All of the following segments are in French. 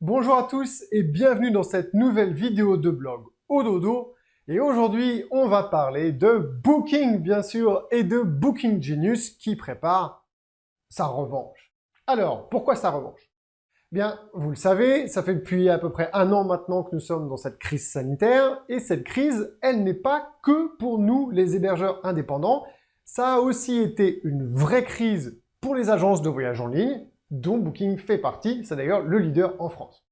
Bonjour à tous et bienvenue dans cette nouvelle vidéo de blog au dodo. Et aujourd'hui, on va parler de Booking, bien sûr, et de Booking Genius qui prépare sa revanche. Alors, pourquoi sa revanche? Bien, vous le savez, ça fait depuis à peu près 1 an maintenant que nous sommes dans cette crise sanitaire. Et cette crise, elle n'est pas que pour nous, les hébergeurs indépendants. Ça a aussi été une vraie crise pour les agences de voyage en ligne, dont Booking fait partie, c'est d'ailleurs le leader en France.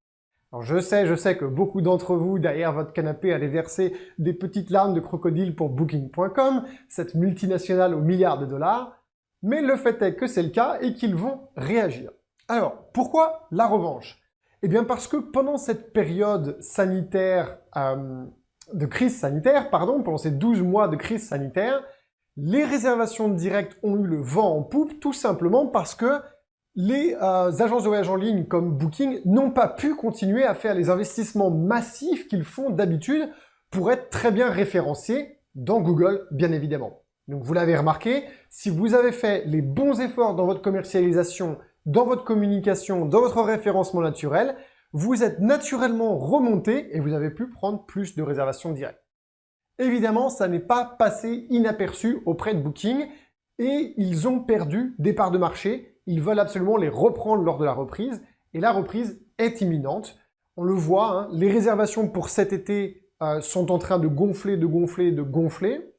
Alors je sais que beaucoup d'entre vous, derrière votre canapé, allaient verser des petites larmes de crocodile pour Booking.com, cette multinationale aux milliards de dollars, mais le fait est que c'est le cas et qu'ils vont réagir. Alors, pourquoi la revanche? Eh bien parce que pendant cette période sanitaire, de crise sanitaire, pendant ces 12 mois de crise sanitaire, les réservations directes ont eu le vent en poupe, tout simplement parce que les agences de voyage en ligne comme Booking n'ont pas pu continuer à faire les investissements massifs qu'ils font d'habitude pour être très bien référencés dans Google, bien évidemment. Donc vous l'avez remarqué, si vous avez fait les bons efforts dans votre commercialisation, dans votre communication, dans votre référencement naturel, vous êtes naturellement remonté et vous avez pu prendre plus de réservations directes. Évidemment, ça n'est pas passé inaperçu auprès de Booking et ils ont perdu des parts de marché. Ils veulent absolument les reprendre lors de la reprise, et la reprise est imminente. On le voit, hein, les réservations pour cet été sont en train de gonfler, de gonfler, de gonfler.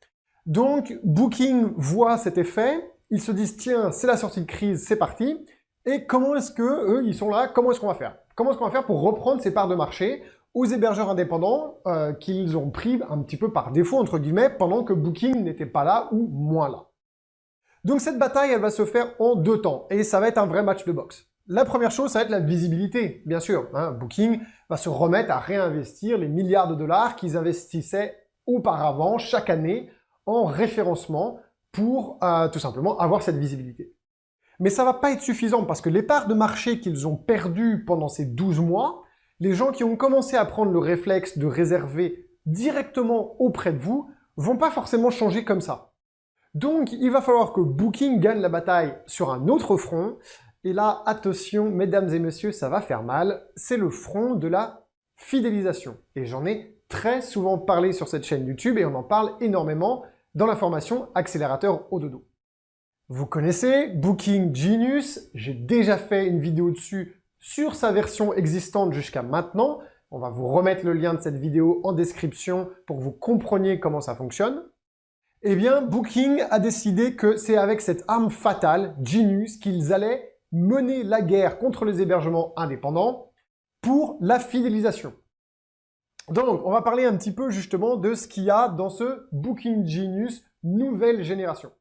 Donc, Booking voit cet effet, ils se disent, tiens, c'est la sortie de crise, c'est parti. Et comment est-ce que eux, ils sont là, comment est-ce qu'on va faire? Comment est-ce qu'on va faire pour reprendre ces parts de marché aux hébergeurs indépendants qu'ils ont pris un petit peu par défaut, entre guillemets, pendant que Booking n'était pas là ou moins là? Donc cette bataille, elle va se faire en 2 temps, et ça va être un vrai match de boxe. La première chose, ça va être la visibilité, bien sûr. Hein, Booking va se remettre à réinvestir les milliards de dollars qu'ils investissaient auparavant, chaque année, en référencement pour tout simplement avoir cette visibilité. Mais ça va pas être suffisant, parce que les parts de marché qu'ils ont perdues pendant ces 12 mois, les gens qui ont commencé à prendre le réflexe de réserver directement auprès de vous, vont pas forcément changer comme ça. Donc, il va falloir que Booking gagne la bataille sur un autre front. Et là, attention, mesdames et messieurs, ça va faire mal. C'est le front de la fidélisation. Et j'en ai très souvent parlé sur cette chaîne YouTube et on en parle énormément dans la formation Accélérateur au dodo. Vous connaissez Booking Genius. J'ai déjà fait une vidéo dessus sur sa version existante jusqu'à maintenant. On va vous remettre le lien de cette vidéo en description pour que vous compreniez comment ça fonctionne. Eh bien, Booking a décidé que c'est avec cette arme fatale, Genius, qu'ils allaient mener la guerre contre les hébergements indépendants pour la fidélisation. Donc, on va parler un petit peu justement de ce qu'il y a dans ce Booking Genius nouvelle génération.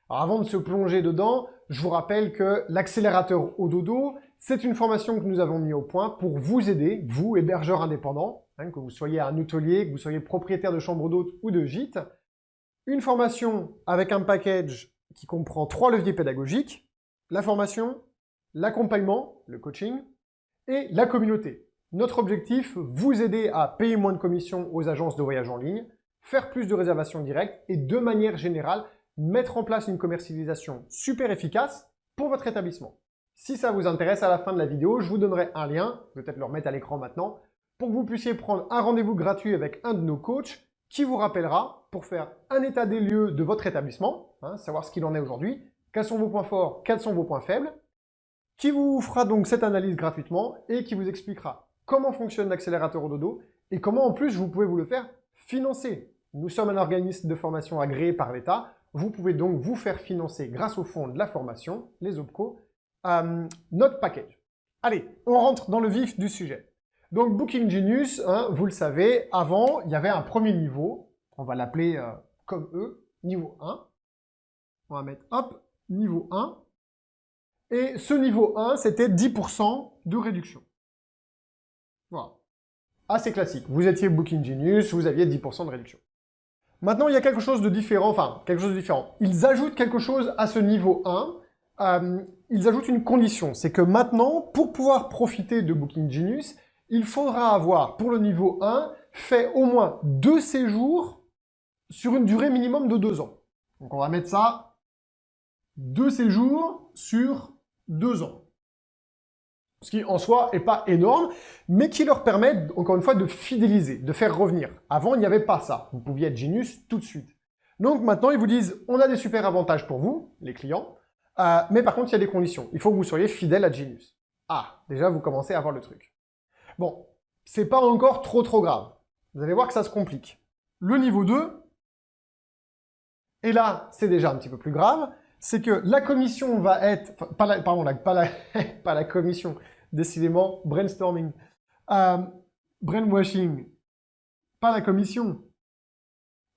Alors, avant de se plonger dedans, je vous rappelle que l'accélérateur au dodo, c'est une formation que nous avons mis au point pour vous aider, vous, hébergeurs indépendants, hein, que vous soyez un hôtelier, que vous soyez propriétaire de chambre d'hôte ou de gîte. Une formation avec un package qui comprend 3 leviers pédagogiques, la formation, l'accompagnement, le coaching, et la communauté. Notre objectif, vous aider à payer moins de commissions aux agences de voyage en ligne, faire plus de réservations directes et de manière générale, mettre en place une commercialisation super efficace pour votre établissement. Si ça vous intéresse, à la fin de la vidéo, je vous donnerai un lien, je vais peut-être le remettre à l'écran maintenant, pour que vous puissiez prendre un rendez-vous gratuit avec un de nos coachs qui vous rappellera pour faire un état des lieux de votre établissement, hein, savoir ce qu'il en est aujourd'hui, quels sont vos points forts, quels sont vos points faibles, qui vous fera donc cette analyse gratuitement et qui vous expliquera comment fonctionne l'accélérateur au dodo et comment en plus vous pouvez vous le faire financer. Nous sommes un organisme de formation agréé par l'État, vous pouvez donc vous faire financer grâce au fonds de la formation, les OPCO, notre package. Allez, on rentre dans le vif du sujet. Donc Booking Genius, hein, vous le savez, avant, il y avait un premier niveau, on va l'appeler comme eux, niveau 1. On va mettre, hop, niveau 1. Et ce niveau 1, c'était 10% de réduction. Voilà. Assez classique. Vous étiez Booking Genius, vous aviez 10% de réduction. Maintenant, il y a quelque chose de différent, Ils ajoutent quelque chose à ce niveau 1. Ils ajoutent une condition. C'est que maintenant, pour pouvoir profiter de Booking Genius, il faudra avoir, pour le niveau 1, fait au moins 2 séjours sur une durée minimum de 2 ans. Donc on va mettre ça, 2 séjours sur 2 ans. Ce qui, en soi, n'est pas énorme, mais qui leur permet, encore une fois, de fidéliser, de faire revenir. Avant, il n'y avait pas ça. Vous pouviez être Genius tout de suite. Donc maintenant, ils vous disent, on a des super avantages pour vous, les clients, mais par contre, il y a des conditions. Il faut que vous soyez fidèle à Genius. Ah, déjà, vous commencez à voir le truc. Bon, c'est pas encore trop grave. Vous allez voir que ça se complique. Le niveau 2, et là, c'est déjà un petit peu plus grave, c'est que la commission va être... Enfin, pas la commission, décidément, brainstorming. Brainwashing, pas la commission.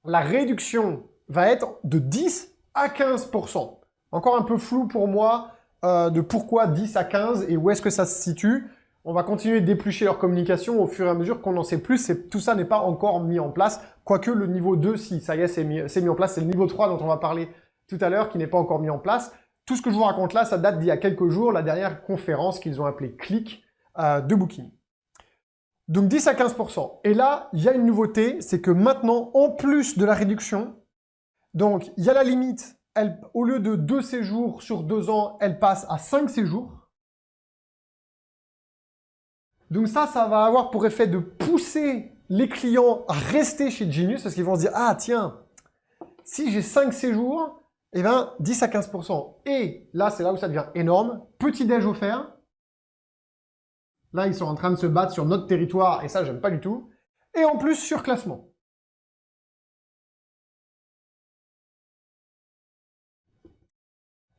La réduction va être de 10 à 15%. Encore un peu flou pour moi de pourquoi 10 à 15 et où est-ce que ça se situe. On va continuer d'éplucher leur communication au fur et à mesure qu'on en sait plus. Tout ça n'est pas encore mis en place. Quoique le niveau 2, si, ça y est, c'est mis en place. C'est le niveau 3 dont on va parler tout à l'heure qui n'est pas encore mis en place. Tout ce que je vous raconte là, ça date d'il y a quelques jours, la dernière conférence qu'ils ont appelée Click de Booking. Donc 10 à 15%. Et là, il y a une nouveauté, c'est que maintenant, en plus de la réduction, donc il y a la limite, au lieu de 2 séjours sur 2 ans, elle passe à 5 séjours. Donc ça va avoir pour effet de pousser les clients à rester chez Genius parce qu'ils vont se dire « Ah tiens, si j'ai 5 séjours, eh ben 10 à 15%. » Et là, c'est là où ça devient énorme. Petit déj offert. Là, ils sont en train de se battre sur notre territoire et ça, j'aime pas du tout. Et en plus, surclassement.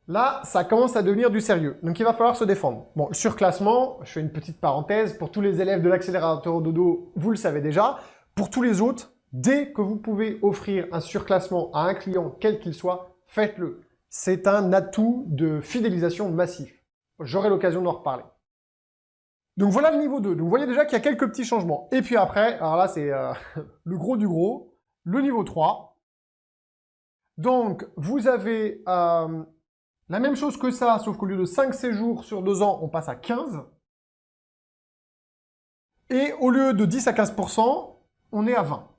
Là, ça commence à devenir du sérieux. Donc, il va falloir se défendre. Bon, le surclassement, je fais une petite parenthèse. Pour tous les élèves de l'accélérateur dodo, vous le savez déjà. Pour tous les autres, dès que vous pouvez offrir un surclassement à un client, quel qu'il soit, faites-le. C'est un atout de fidélisation massif. J'aurai l'occasion d'en reparler. Donc, voilà le niveau 2. Donc, vous voyez déjà qu'il y a quelques petits changements. Et puis après, alors là, c'est le gros du gros, le niveau 3. Donc, vous avez... la même chose que ça, sauf qu'au lieu de 5 séjours sur 2 ans, on passe à 15. Et au lieu de 10 à 15%, on est à 20.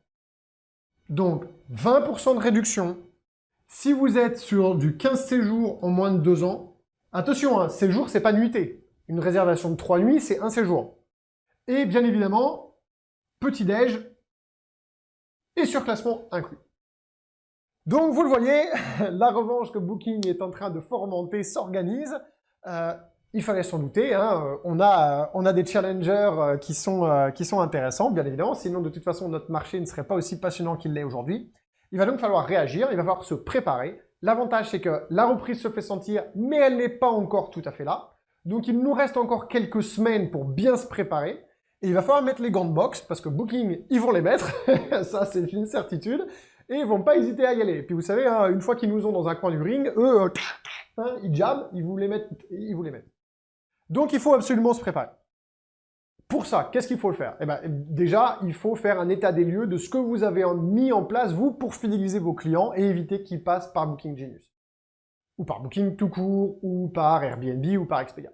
Donc, 20% de réduction. Si vous êtes sur du 15 séjours en moins de 2 ans, attention, hein, séjour, c'est pas nuitée. Une réservation de 3 nuits, c'est un séjour. Et bien évidemment, petit-déj et surclassement inclus. Donc, vous le voyez, la revanche que Booking est en train de fomenter s'organise. Il fallait s'en douter, hein. On a des challengers qui sont intéressants, bien évidemment. Sinon, de toute façon, notre marché ne serait pas aussi passionnant qu'il l'est aujourd'hui. Il va donc falloir réagir, il va falloir se préparer. L'avantage, c'est que la reprise se fait sentir, mais elle n'est pas encore tout à fait là. Donc, il nous reste encore quelques semaines pour bien se préparer. Et il va falloir mettre les gants de boxe, parce que Booking, ils vont les mettre. Ça, c'est une certitude. Et ils vont pas hésiter à y aller. Et puis vous savez, hein, une fois qu'ils nous ont dans un coin du ring, eux, ils jabbent, ils vous les mettent. Donc il faut absolument se préparer. Pour ça, qu'est-ce qu'il faut faire? Eh ben, déjà, il faut faire un état des lieux de ce que vous avez mis en place, vous, pour fidéliser vos clients et éviter qu'ils passent par Booking Genius. Ou par Booking tout court, ou par Airbnb, ou par Expedia.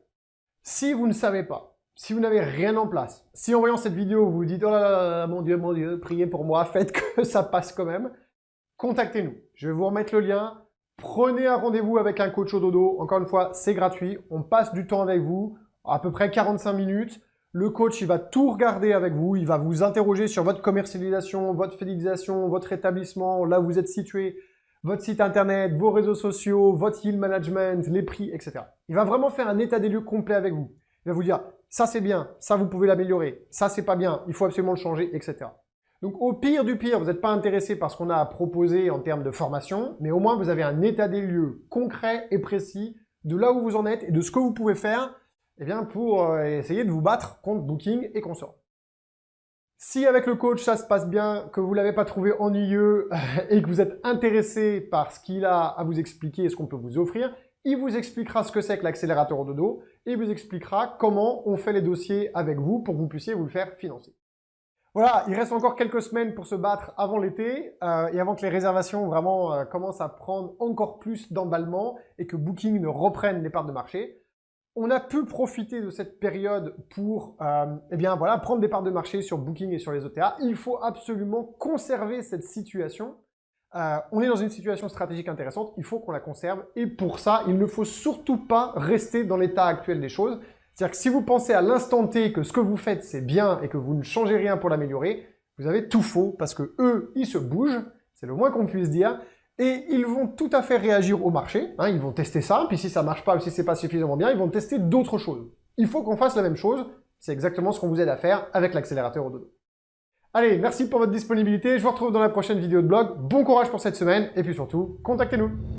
Si vous ne savez pas, si vous n'avez rien en place, si en voyant cette vidéo, vous vous dites « Oh là là, mon Dieu, priez pour moi, faites que ça passe quand même », contactez-nous. Je vais vous remettre le lien. Prenez un rendez-vous avec un coach au dodo. Encore une fois, c'est gratuit. On passe du temps avec vous, à peu près 45 minutes. Le coach, il va tout regarder avec vous. Il va vous interroger sur votre commercialisation, votre fidélisation, votre établissement, là où vous êtes situé, votre site internet, vos réseaux sociaux, votre yield management, les prix, etc. Il va vraiment faire un état des lieux complet avec vous. Il va vous dire, ça c'est bien, ça vous pouvez l'améliorer, ça c'est pas bien, il faut absolument le changer, etc. Donc au pire du pire, vous n'êtes pas intéressé par ce qu'on a à proposer en termes de formation, mais au moins vous avez un état des lieux concret et précis de là où vous en êtes et de ce que vous pouvez faire pour essayer de vous battre contre Booking et consorts. Si avec le coach ça se passe bien, que vous ne l'avez pas trouvé ennuyeux et que vous êtes intéressé par ce qu'il a à vous expliquer et ce qu'on peut vous offrir, il vous expliquera ce que c'est que l'accélérateur au dodo et il vous expliquera comment on fait les dossiers avec vous pour que vous puissiez vous le faire financer. Voilà, il reste encore quelques semaines pour se battre avant l'été et avant que les réservations vraiment commencent à prendre encore plus d'emballement et que Booking ne reprenne les parts de marché. On a pu profiter de cette période pour prendre des parts de marché sur Booking et sur les OTA. Il faut absolument conserver cette situation. On est dans une situation stratégique intéressante, il faut qu'on la conserve et pour ça, il ne faut surtout pas rester dans l'état actuel des choses. C'est-à-dire que si vous pensez à l'instant T que ce que vous faites c'est bien et que vous ne changez rien pour l'améliorer, vous avez tout faux parce que eux, ils se bougent, c'est le moins qu'on puisse dire, et ils vont tout à fait réagir au marché, hein, ils vont tester ça, puis si ça marche pas ou si c'est pas suffisamment bien, ils vont tester d'autres choses. Il faut qu'on fasse la même chose, c'est exactement ce qu'on vous aide à faire avec l'accélérateur au dodo. Allez, merci pour votre disponibilité, je vous retrouve dans la prochaine vidéo de blog, bon courage pour cette semaine, et puis surtout, contactez-nous.